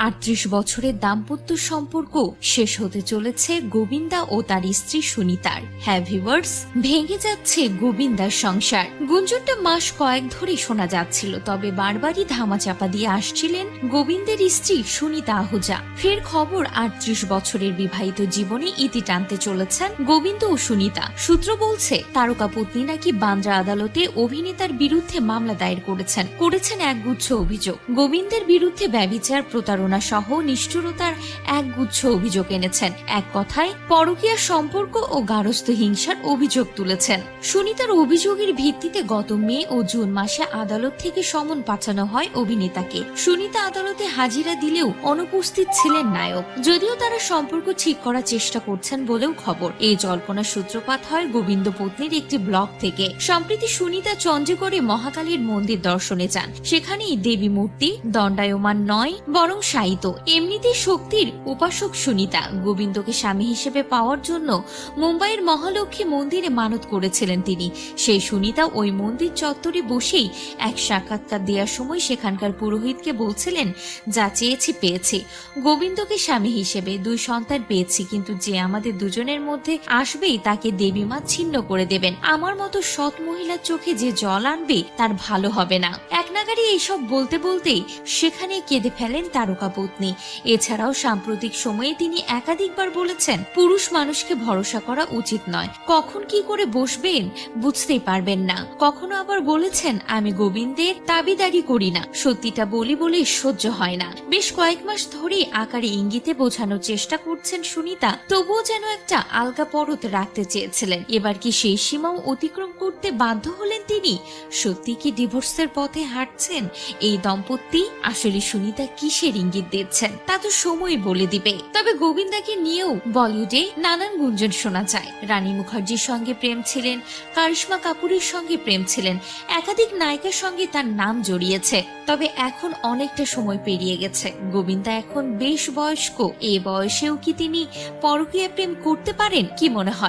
38 বছরের দাম্পত্য সম্পর্ক শেষ হতে চলেছে গোবিন্দা ও তার স্ত্রী সুনিতার। হ্যাঁ ভিউয়ার্স, ভেঙে যাচ্ছে গোবিন্দার সংসার। গুঞ্জনটা মাস কয়েক ধরে শোনা যাচ্ছিল, তবে বারবারই ধামাচাপা দিয়ে আসছিলেন গোবিন্দের স্ত্রী সুনিতা আহুজা। ফের খবর 38 বছরের বিবাহিত জীবনে ইতি টানতে চলেছেন গোবিন্দ ও সুনিতা। সূত্র বলছে তারকা পত্নী নাকি বান্দ্রা আদালতে অভিনেতার বিরুদ্ধে মামলা দায়ের করেছেন একগুচ্ছ অভিযোগ। গোবিন্দের বিরুদ্ধে ব্যভিচার, প্রতারণা সহ নিষ্ঠুরতার একগুচ্ছ অভিযোগ এনেছেন। এক কথায় পরকীয়া সম্পর্ক ও গার্হস্থ্য হিংসার অভিযোগ তুলেছেন। সুনিতার অভিযোগের ভিত্তিতে গত মে ও জুন মাসে আদালত থেকে সমন পাঠানো হয় অভিনেতাকে। সুনিতা আদালতে হাজিরা দিলেও অনুপস্থিত ছিলেন নায়ক, যদিও তারা সম্পর্ক ঠিক করার চেষ্টা করছেন বলেও খবর। এই জল্পনার সূত্রপাত হয় গোবিন্দ পত্নীর একটি ব্লগ থেকে। সম্প্রতি সুনিতা চন্দ্রগড়ে মহাকালীর মন্দির দর্শনে যান। সেখানেই দেবী মূর্তি দণ্ডায়মান নয় বরং শায়িত। এমনিতেই শক্তির উপাসক সুনিতা গোবিন্দকে স্বামী হিসেবে পাওয়ার জন্য মুম্বাইয়ের মহালক্ষ্মী মন্দিরে মানত করেছিলেন তিনি। সেই সুনিতা ওই মন্দির চত্বরে বসেই এক সাক্ষাৎকার দেওয়ার সময় সেখানকার পুরোহিতকে বলছিলেন, যা চেয়েছি পেয়েছি, গোবিন্দকে স্বামী হিসেবে 2 সন্তান পেয়েছি, কিন্তু যে আমাদের দুজনের মধ্যে আসবেই তাকে দেবী মা ছিন্ন করে দেবেন। আমার মতো সৎ মহিলার চোখে যে জল আনবে তার ভালো হবে না। এক নাগাড়ি এইসব বলতে বলতেই সেখানে কেঁদে ফেলেন তারকা পত্নী। এছাড়াও সাম্প্রতিক সময়ে তিনি একাধিকবার বলেছেন, পুরুষ মানুষকে ভরসা করা উচিত নয়, কখন কি করে বসবেন বুঝতেই পারবেন না। কখনো আবার বলেছেন, আমি গোবিন্দের দাবিদারি করি না, সত্যিটা বলি বলে সহ্য হয় না। বেশ কয়েক মাস ধরে আকারে ইঙ্গিতে বোঝানোর চেষ্টা করছেন সুনিতা, তবুও যেন একটা আলগা পরত রাখতে চেয়েছিলেন। এবার কি সেই সীমাও অতিক্রম করতে বাধ্য হলেন তিনি? সত্যি কি ডিভোর্সের পথে হাঁটছেন এই দম্পতি? আসলে সুনিতা কিসের ইঙ্গিত দিচ্ছেন তা তো সময় বলে দিবে। তবে গোবিন্দাকে নিয়েও বলিউডে নানান গুঞ্জন শোনা যায়। রানী মুখার্জির সঙ্গে প্রেম ছিলেন, কারিশমা কাপুরের সঙ্গে প্রেম ছিলেন, একাধিক নায়িকার সঙ্গে তার নাম জড়িয়েছে। তবে এখন অনেকটা সময় পেরিয়ে গেছে, গোবিন্দা এখন বেশ বয়স্ক। এই বয়সেও কি তিনি পরকীয়া প্রেম করতে পারেন? কি মনে হয়?